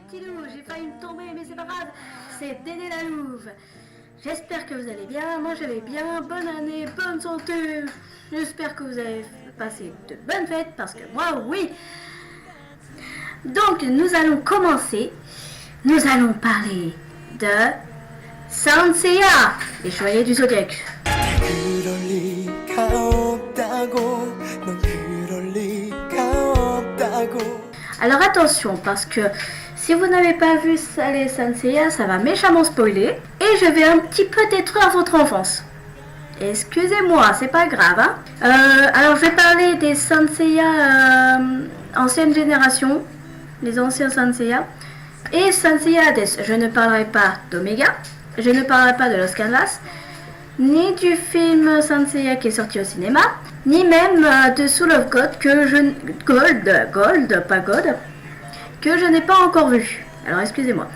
petits loups, j'ai failli me tomber, mais c'est pas grave, c'est Dédé la Louve. J'espère que vous allez bien, moi je vais bien, bonne année, bonne santé. J'espère que vous avez passé de bonnes fêtes, parce que moi, oui. Donc, nous allons commencer, nous allons parler de Saint Seiya, les chevaliers du Zodiaque. Alors attention, parce que si vous n'avez pas vu les Saint Seiya, ça va méchamment spoiler. Et je vais un petit peu détruire votre enfance. Excusez-moi, c'est pas grave. Hein. Alors je vais parler des Saint Seiya ancienne génération. Les anciens Saint Seiya. Et Saint Seiya Hades. Je ne parlerai pas d'Omega. Je ne parlerai pas de Los Canvas. Ni du film Saint Seiya qui est sorti au cinéma. Ni même de Soul of God que je... God, que je n'ai pas encore vu. Alors excusez-moi.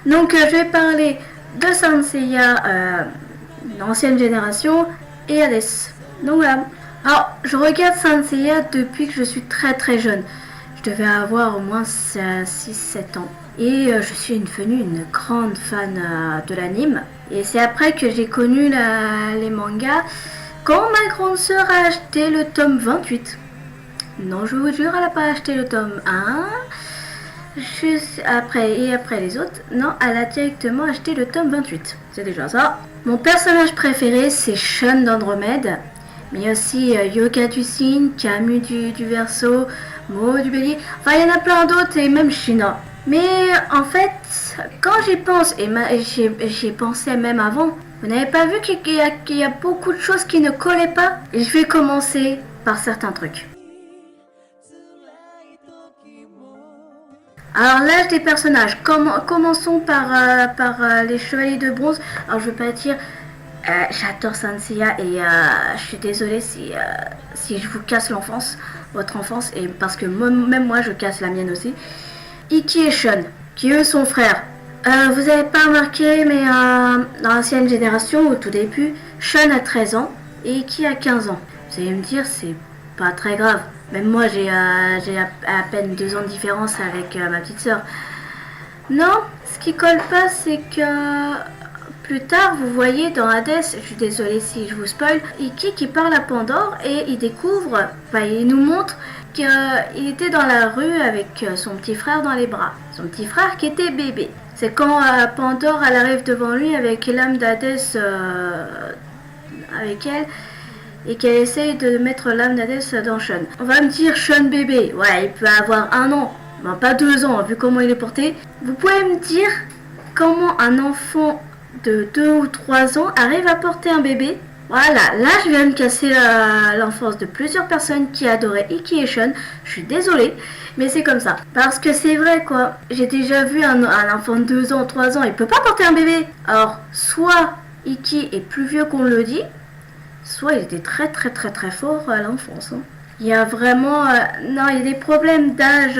Donc je vais parler de Saint Seiya l'ancienne génération et Hades. Donc voilà. Alors je regarde Saint Seiya depuis que je suis très très jeune. Je devais avoir au moins 6-7 ans. Et je suis devenue une grande fan de l'anime. Et c'est après que j'ai connu les mangas. Quand ma grande sœur a acheté le tome 28. Non, je vous jure, elle n'a pas acheté le tome 1. Juste après, et après les autres, non, elle a directement acheté le tome 28. C'est déjà ça. Mon personnage préféré, c'est Shun d'Andromède. Mais aussi Yoga du Cygne, Camus du Verseau, Mo du Bélier. Enfin, il y en a plein d'autres et même Shina. Mais en fait, quand j'y pense, et j'y pensais même avant, vous n'avez pas vu qu'il y a beaucoup de choses qui ne collaient pas? Et je vais commencer par certains trucs. Alors l'âge des personnages, commençons par les chevaliers de bronze. Alors je ne veux pas dire, j'adore Saint Seiya et je suis désolée si je vous casse votre enfance, et parce que même moi je casse la mienne aussi. Ikki et Shun, qui eux sont frères. Vous n'avez pas remarqué, mais dans l'ancienne génération, au tout début, Shun a 13 ans et Ikki a 15 ans. Vous allez me dire, c'est pas très grave. Même moi, j'ai à peine 2 ans de différence avec ma petite sœur. Non, ce qui colle pas, c'est que plus tard, vous voyez dans Hades, je suis désolée si je vous spoil, Ikki qui parle à Pandore et il découvre, il nous montre qu'il était dans la rue avec son petit frère dans les bras. Son petit frère qui était bébé. C'est quand Pandore elle arrive devant lui avec l'âme d'Hadès avec elle et qu'elle essaye de mettre l'âme d'Hadès dans Shun. On va me dire Shun bébé, ouais, il peut avoir 1 an, bon, pas 2 ans vu comment il est porté. Vous pouvez me dire comment un enfant de 2 ou 3 ans arrive à porter un bébé? Voilà, là je viens de casser l'enfance de plusieurs personnes qui adoraient Ikki et Shun. Je suis désolée, mais c'est comme ça. Parce que c'est vrai quoi, j'ai déjà vu un enfant de 2 ans, 3 ans, il peut pas porter un bébé. Alors, soit Ikki est plus vieux qu'on le dit, soit il était très très très très fort à l'enfance. Hein. Il y a vraiment... non, il y a des problèmes d'âge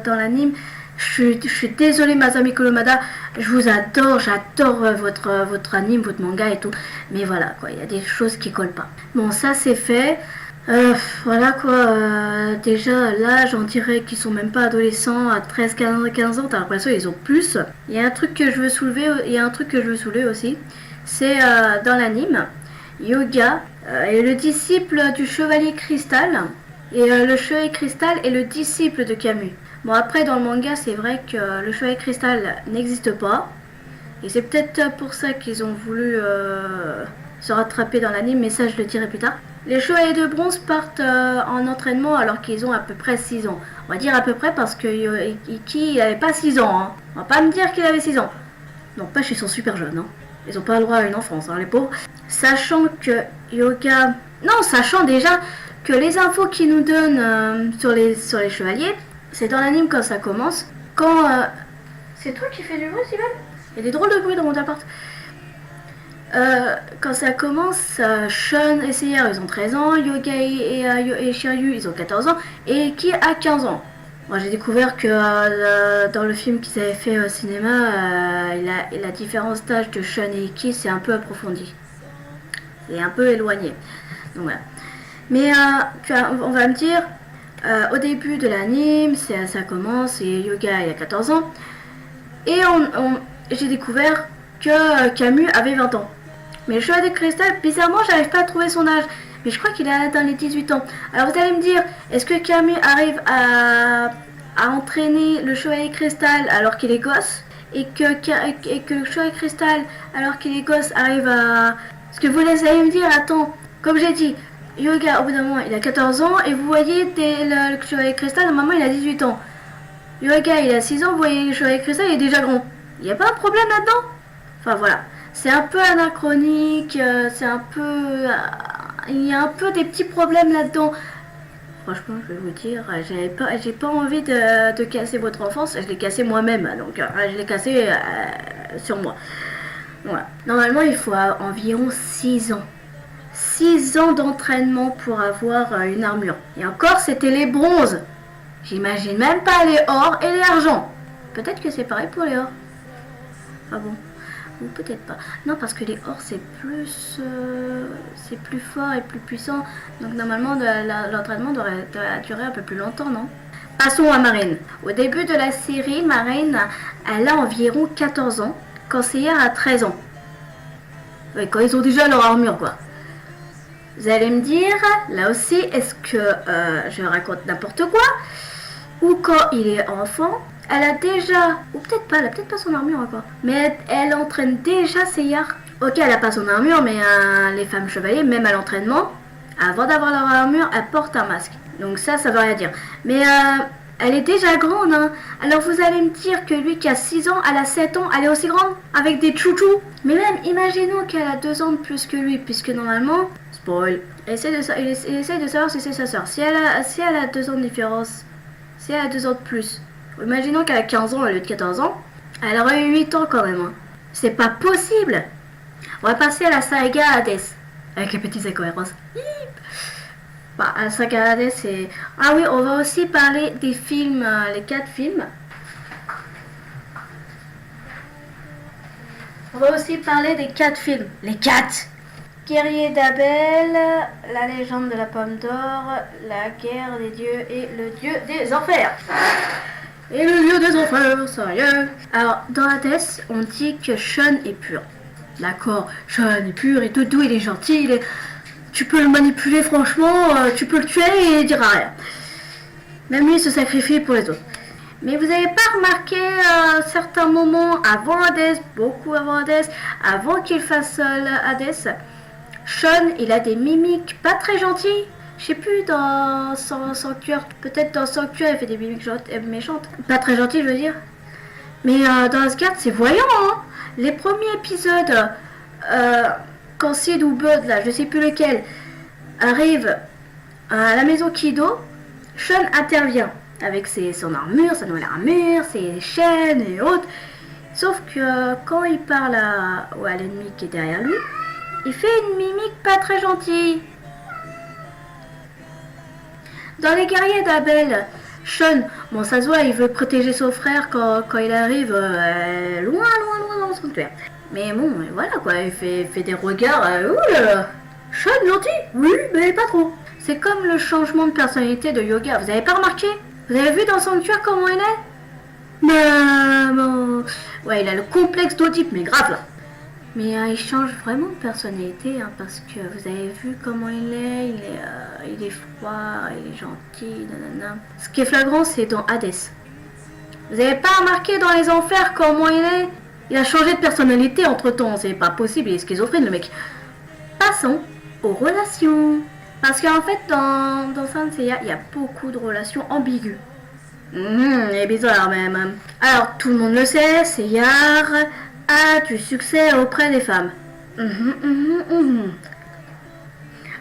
dans l'anime. Je suis désolée Masami Kurumada, je vous adore, j'adore votre anime, votre manga et tout. Mais voilà quoi, il y a des choses qui collent pas. Bon, ça c'est fait. Voilà quoi, déjà là j'en dirais qu'ils sont même pas adolescents à 13, 15 ans, t'as l'impression qu'ils ont plus. Il y a un truc que je veux soulever, aussi, c'est dans l'anime, Yoga est le disciple du chevalier cristal, et le chevalier cristal est le disciple de Camus. Bon après dans le manga c'est vrai que le chevalier cristal n'existe pas, et c'est peut-être pour ça qu'ils ont voulu se rattraper dans l'anime, mais ça je le dirai plus tard. Les chevaliers de bronze partent en entraînement alors qu'ils ont à peu près 6 ans. On va dire à peu près parce que Ikki n'avait pas 6 ans. Hein. On va pas me dire qu'il avait 6 ans. Non, pas ils sont super jeunes. Hein. Ils n'ont pas le droit à une enfance, hein, les pauvres. Sachant que Yoga... Non, sachant déjà que les infos qu'ils nous donnent sur les chevaliers, c'est dans l'anime quand ça commence. Quand... C'est toi qui fais du bruit, Sylvain? Il y a des drôles de bruit dans mon appart. Quand ça commence, Shun et Seiya ils ont 13 ans, Yoga et Shiryu ils ont 14 ans, et Ikki a 15 ans. Moi j'ai découvert que dans le film qu'ils avaient fait au cinéma, la différence d'âge de Shun et Ikki c'est un peu approfondi. C'est un peu éloigné. Donc voilà. Mais on va me dire, au début de l'anime, ça commence et Yoga il a 14 ans. Et j'ai découvert que Camus avait 20 ans. Mais le Chevalier de Cristal, bizarrement, j'arrive pas à trouver son âge. Mais je crois qu'il a atteint les 18 ans. Alors vous allez me dire, est-ce que Camus arrive à entraîner le Chevalier de Cristal alors qu'il est gosse et que le Chevalier de Cristal, alors qu'il est gosse, arrive à... Parce que vous allez me dire, attends, comme j'ai dit, Yoga, au bout d'un moment, il a 14 ans, et vous voyez, le Chevalier de Cristal, normalement, il a 18 ans. Yoga, il a 6 ans, vous voyez, le Chevalier de Cristal, il est déjà grand. Il n'y a pas un problème là-dedans? Enfin, voilà. C'est un peu anachronique, c'est un peu... il y a un peu des petits problèmes là-dedans. Franchement, je vais vous dire, j'ai pas envie de casser votre enfance, je l'ai cassé moi-même, donc je l'ai cassé sur moi. Voilà. Normalement, il faut environ 6 ans. 6 ans d'entraînement pour avoir une armure. Et encore, c'était les bronzes. J'imagine même pas les or et les argent. Peut-être que c'est pareil pour les or. Ah bon? Ou peut-être pas. Non, parce que les or, c'est plus fort et plus puissant. Donc normalement, l'entraînement devrait durer un peu plus longtemps, non? Passons à Marine. Au début de la série, Marine, elle a environ 14 ans. Quand Seiya a 13 ans. Ouais, quand ils ont déjà leur armure, quoi. Vous allez me dire, là aussi, est-ce que je raconte n'importe quoi? Ou quand il est enfant, elle a déjà, ou peut-être pas, elle a peut-être pas son armure encore, mais elle entraîne déjà Seiya. Ok, elle a pas son armure, mais les femmes chevaliers, même à l'entraînement, avant d'avoir leur armure, elles portent un masque. Donc ça veut rien dire. Mais elle est déjà grande, hein. Alors vous allez me dire que lui qui a 6 ans, elle a 7 ans, elle est aussi grande? Avec des chouchous? Mais même, imaginons qu'elle a 2 ans de plus que lui, puisque normalement, spoil, il essaie de savoir si c'est sa soeur. Si elle a 2 ans de différence, si elle a 2 ans de plus, imaginons qu'elle a 15 ans au lieu de 14 ans, elle aurait eu 8 ans quand même. Hein. C'est pas possible. On va passer à la saga Hades, avec les petites incohérences. Bah, la saga Hades, c'est... Ah oui, on va aussi parler des films, les 4 films. On va aussi parler des 4 films. Les 4 Guerrier d'Abel, La légende de la pomme d'or, La guerre des dieux et le dieu des enfers. Et le dieu des enfers, ça y est. Alors, dans Hades, on dit que Sean est pur. D'accord, Sean est pur, il est tout doux, il est gentil, tu peux le manipuler franchement, tu peux le tuer et il dira rien. Même lui se sacrifie pour les autres. Mais vous n'avez pas remarqué certains moments avant Hades, beaucoup avant Hades, avant qu'il fasse Hades, Sean, il a des mimiques pas très gentilles. Je sais plus dans Sanctuaire, peut-être dans Sanctuaire il fait des mimiques méchantes. Pas très gentilles je veux dire. Mais dans Asgard c'est voyant hein. Les premiers épisodes, quand Sid ou Bud, là, je sais plus lequel, arrive à la maison Kido, Sean intervient avec son armure, sa nouvelle armure, ses chaînes et autres. Sauf que quand il parle à l'ennemi qui est derrière lui, il fait une mimique pas très gentille. Dans les guerriers d'Abel, Sean, bon ça se voit, il veut protéger son frère quand il arrive loin dans le sanctuaire. Mais bon, voilà quoi, il fait des regards, ouh là là, Sean gentil, oui, mais pas trop. C'est comme le changement de personnalité de Yoga, vous avez pas remarqué? Vous avez vu dans le sanctuaire comment il est? Non. Ouais, il a le complexe d'Oedipe, mais grave là. Mais il change vraiment de personnalité, hein, parce que vous avez vu comment il est froid, il est gentil, nanana. Ce qui est flagrant, c'est dans Hades. Vous avez pas remarqué dans les enfers comment il est? Il a changé de personnalité entre-temps, c'est pas possible, il est schizophrène le mec. Passons aux relations. Parce qu'en fait, dans Saint Seiya, il y a beaucoup de relations ambiguës. Et bizarre même. Alors, tout le monde le sait, Seiya a du succès auprès des femmes.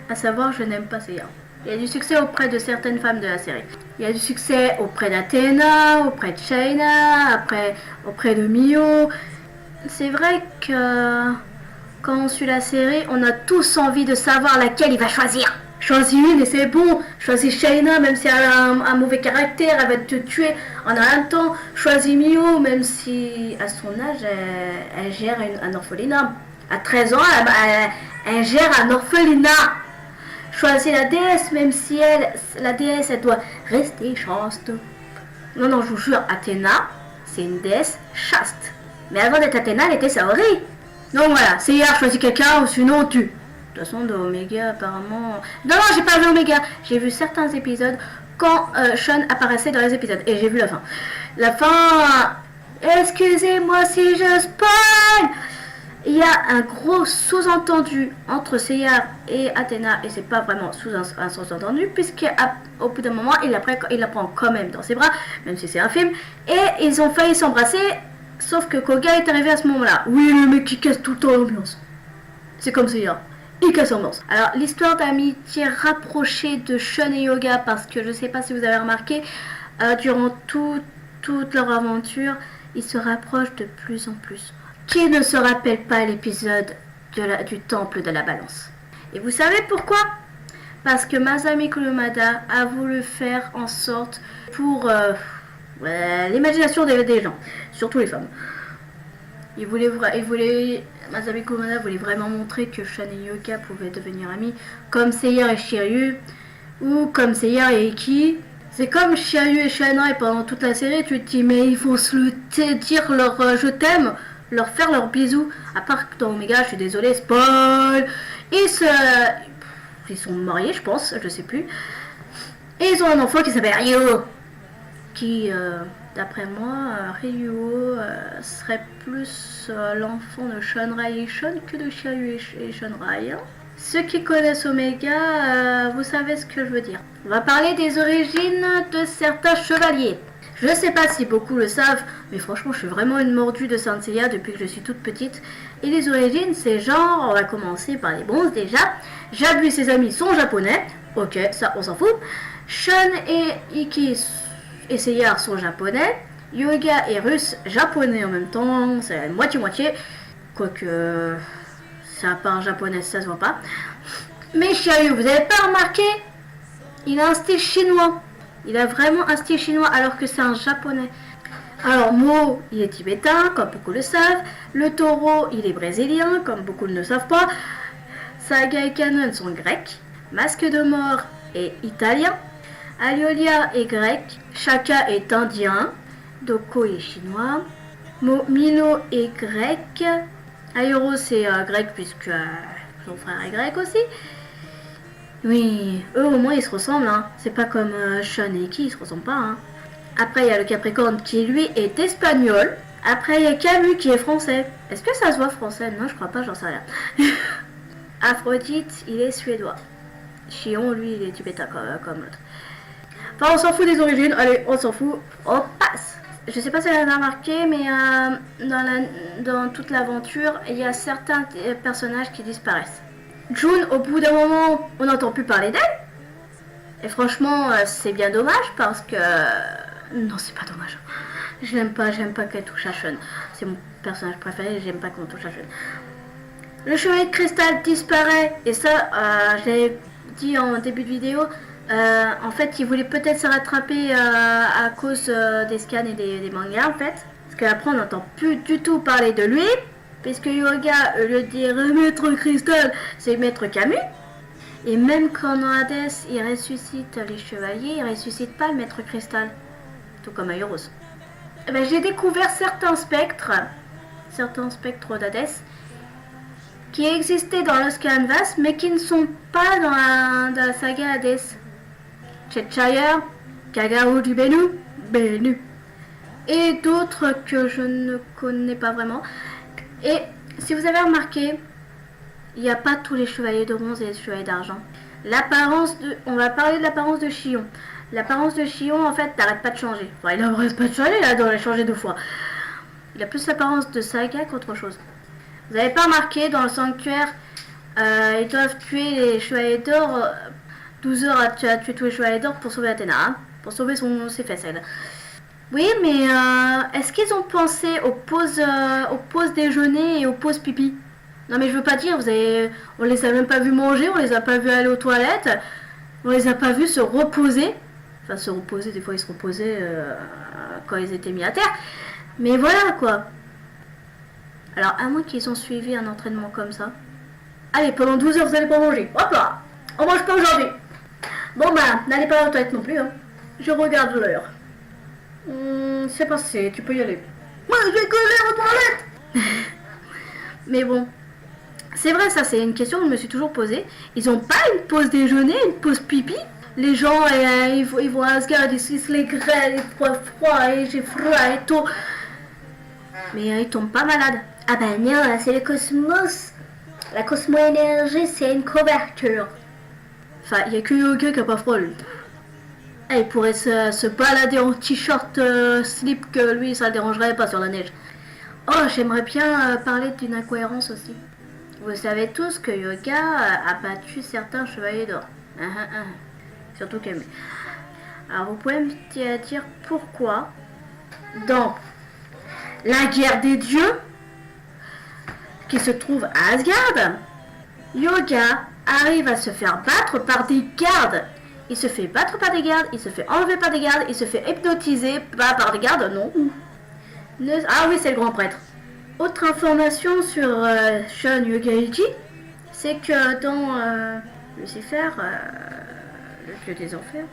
À savoir, je n'aime pas Seiya. Il y a du succès auprès de certaines femmes de la série. Il y a du succès auprès d'Athéna, auprès de Shaina, auprès de Mio. C'est vrai que quand on suit la série, on a tous envie de savoir laquelle il va choisir. Choisis une et c'est bon. Choisis Shaina, même si elle a un mauvais caractère, elle va te tuer en un temps. Choisis Mio, même si à son âge, elle gère un orphelinat. À 13 ans, elle gère un orphelinat. Choisis la déesse, même si la déesse, elle doit rester chaste. Non, je vous jure, Athéna, c'est une déesse chaste. Mais avant d'être Athéna, elle était Saori. Donc voilà, Seiya choisit quelqu'un ou sinon tue. De toute façon, dans Omega, apparemment... Non, j'ai pas vu Omega. J'ai vu certains épisodes quand Sean apparaissait dans les épisodes. Et j'ai vu la fin. La fin... Excusez-moi si je spoil. Il y a un gros sous-entendu entre Seiya et Athéna. Et c'est pas vraiment un sous-entendu. Puisqu'au bout d'un moment, il la prend quand même dans ses bras. Même si c'est un film. Et ils ont failli s'embrasser. Sauf que Koga est arrivé à ce moment-là. Oui, le mec qui casse tout le temps l'ambiance. C'est comme Seiya. Il casse l'ambiance. Alors, l'histoire d'amitié rapprochée de Sean et Yoga, parce que je sais pas si vous avez remarqué, durant toute leur aventure, ils se rapprochent de plus en plus. Qui ne se rappelle pas l'épisode du temple de la balance? Et vous savez pourquoi? Parce que Masami Kurumada a voulu faire en sorte pour l'imagination des gens, surtout les femmes. Masami Kurumada voulait vraiment montrer que Sean et Yoga pouvaient devenir amis, comme Seiya et Shiryu, ou comme Seiya et Iki. C'est comme Shiryu et Shanai pendant toute la série, tu te dis mais il faut se dire leur je t'aime, leur faire leurs bisous. À part que dans Omega, je suis désolée, spoil. Ils sont mariés, je pense, je sais plus. Et ils ont un enfant qui s'appelle Ryo, qui d'après moi, Ryuo serait plus l'enfant de Shunrai et Sean que de Shiryu et Shunrai. Hein. Ceux qui connaissent Omega, vous savez ce que je veux dire. On va parler des origines de certains chevaliers. Je ne sais pas si beaucoup le savent, mais franchement, je suis vraiment une mordue de Saint Seiya depuis que je suis toute petite. Et les origines, c'est genre, on va commencer par les bronzes déjà. Jabu et ses amis sont japonais. Ok, ça, on s'en fout. Sean et Iki et Seiya sont japonais. Yoga et russe japonais en même temps, c'est moitié-moitié. Quoique, ça part japonais, ça se voit pas. Mais Shiryu, vous avez pas remarqué? Il a un style chinois. Il a vraiment un style chinois alors que c'est un japonais. Alors Mo, il est tibétain, comme beaucoup le savent. Le taureau, il est brésilien, comme beaucoup ne le savent pas. Saga et Kanon sont grecs. Masque de mort est italien. Aliolia est grec. Shaka est indien. Doko est chinois. Mino est grec. Ayoro c'est grec puisque son frère est grec aussi. Oui, eux au moins ils se ressemblent, hein. C'est pas comme Sean et Iki, ils se ressemblent pas, hein. Après il y a le Capricorne qui lui est espagnol. Après il y a Camus qui est français. Est-ce que ça se voit français? Non, je crois pas, j'en sais rien. Aphrodite, il est suédois. Chion, lui, il est tibétain comme l'autre. Enfin, on s'en fout des origines, allez, on s'en fout, on passe. Je sais pas si vous avez remarqué, mais dans toute l'aventure, il y a certains personnages qui disparaissent. June, au bout d'un moment, on n'entend plus parler d'elle. Et franchement, c'est bien dommage parce que... Non, c'est pas dommage. J'aime pas qu'elle touche à Sean. C'est mon personnage préféré, j'aime pas qu'on touche à Sean. Le chevalier de cristal disparaît. Et ça, j'avais dit en début de vidéo. En fait, il voulait peut-être se rattraper à cause des scans et des mangas, en fait. Parce qu'après, on n'entend plus du tout parler de lui. Puisque Yoga, au lieu de dire Maître Cristal, c'est Maître Camus. Et même quand dans Hades, il ressuscite les chevaliers, il ressuscite pas le Maître Cristal. Tout comme Aeros. Eh ben, j'ai découvert certains spectres d'Hades, qui existaient dans Lost Canvas, mais qui ne sont pas dans la saga Hades. Cheshire, Kagao du Bennu. Et d'autres que je ne connais pas vraiment. Et si vous avez remarqué, il n'y a pas tous les chevaliers de bronze et les chevaliers d'argent. On va parler de l'apparence de Chion. L'apparence de Chion, en fait, n'arrête pas de changer. Enfin, il n'arrête pas de changer, il a changé 2 fois. Il a plus l'apparence de Saga qu'autre chose. Vous n'avez pas remarqué, dans le sanctuaire, ils doivent tuer les chevaliers d'or. 12 heures à tuer tous les chevaliers d'or pour sauver Athéna, hein, pour sauver ses fesses, elle. Oui, mais est-ce qu'ils ont pensé aux pauses déjeuner et aux pauses pipi? Non, mais je veux pas dire, on les a même pas vus manger, on les a pas vus aller aux toilettes, on les a pas vus se reposer. Enfin, se reposer, des fois ils se reposaient quand ils étaient mis à terre. Mais voilà, quoi. Alors, à moins qu'ils ont suivi un entraînement comme ça. Allez, pendant 12 heures, vous allez pas manger. Hop là, on mange pas aujourd'hui. Bon, bah, n'allez pas aux toilettes non plus, hein. Je regarde l'heure. C'est passé, tu peux y aller. Moi, je vais coller aux toilettes. Mais bon, c'est vrai, ça c'est une question que je me suis toujours posée. Ils ont pas une pause déjeuner, une pause pipi? Les gens, ils vont à Asgard, ils se les grêles, ils font froid, et j'ai froid et tout. Mais ils tombent pas malades. Ah ben non, c'est le cosmos. La cosmo-énergie, c'est une couverture. Enfin, il n'y a que Yoga qui a pas froid, lui. Il pourrait se balader en t-shirt slip que lui, ça le dérangerait pas sur la neige. Oh, j'aimerais bien parler d'une incohérence aussi. Vous savez tous que Yoga a battu certains chevaliers d'or. Surtout Camille. Alors, vous pouvez me dire pourquoi, dans la guerre des dieux, qui se trouve à Asgard, Yoga arrive à se faire battre par des gardes. Il se fait battre par des gardes, il se fait enlever par des gardes, il se fait hypnotiser par des gardes, non. Ah oui, c'est le grand prêtre. Autre information sur Shun Yogaiji, c'est que dans Lucifer, le dieu des enfers,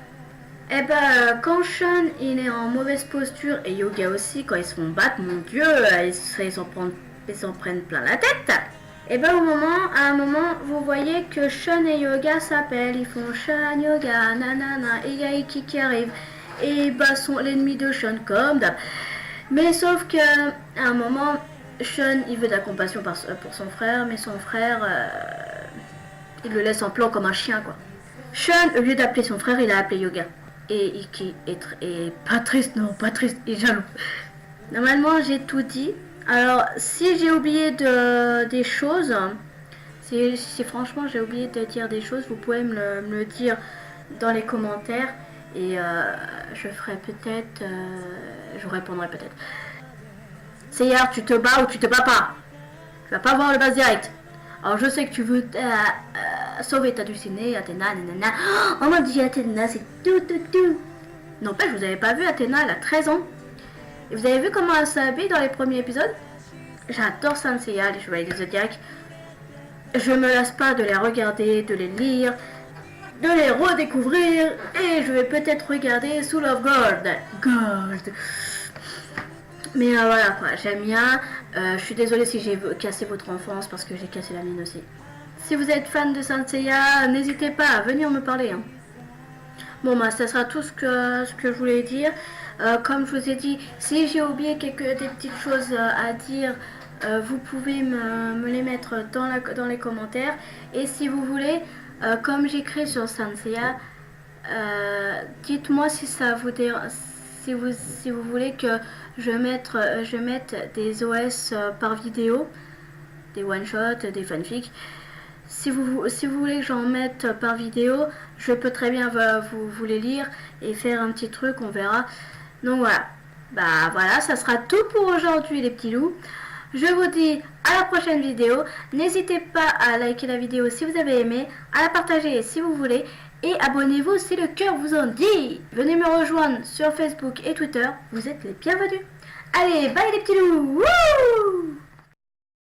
quand Shun il est en mauvaise posture et Yoga aussi, quand ils se font battre, mon dieu, ils s'en prennent plein la tête. À un moment, vous voyez que Shun et Yoga s'appellent, ils font Shun, Yoga, nanana, et il y a Iki qui arrive, et sont l'ennemi de Shun comme d'hab. Mais sauf que, à un moment, Shun, il veut de la compassion pour son frère, mais son frère, il le laisse en plan comme un chien, quoi. Shun, au lieu d'appeler son frère, il a appelé Yoga. Et Iki est pas triste, il est jaloux. Normalement, j'ai tout dit. Alors, si j'ai oublié des choses, si franchement j'ai oublié de dire des choses, vous pouvez me le dire dans les commentaires et je ferai peut-être, je vous répondrai peut-être. Seiya, tu te bats ou tu te bats pas? Tu vas pas voir le bas direct. Alors, je sais que tu veux sauver ta dulcinée, Athéna, nanana. Oh mon dieu, Athéna, c'est tout. N'empêche, vous avez pas vu, Athéna, elle a 13 ans. Et vous avez vu comment elle s'habille dans les premiers épisodes? J'adore Saint Seiya, les Chevaliers du Zodiac. Je me lasse pas de les regarder, de les lire, de les redécouvrir. Et je vais peut-être regarder Soul of Gold. Mais voilà quoi, j'aime bien. Je suis désolée si j'ai cassé votre enfance parce que j'ai cassé la mienne aussi. Si vous êtes fan de Saint Seiya, n'hésitez pas à venir me parler. Hein. Bon bah ça sera tout ce que je voulais dire. Comme je vous ai dit, si j'ai oublié des petites choses à dire, vous pouvez me les mettre dans les commentaires. Et si vous voulez, comme j'écris sur Saint Seiya, dites-moi si ça vous dérange, si vous voulez que je mette des OS par vidéo, des one-shots, des fanfics. Si vous voulez que j'en mette par vidéo, je peux très bien vous les lire et faire un petit truc, on verra. Donc voilà, bah voilà, ça sera tout pour aujourd'hui les petits loups. Je vous dis à la prochaine vidéo. N'hésitez pas à liker la vidéo si vous avez aimé, à la partager si vous voulez et abonnez-vous si le cœur vous en dit. Venez me rejoindre sur Facebook et Twitter, vous êtes les bienvenus. Allez, bye les petits loups. Wouh!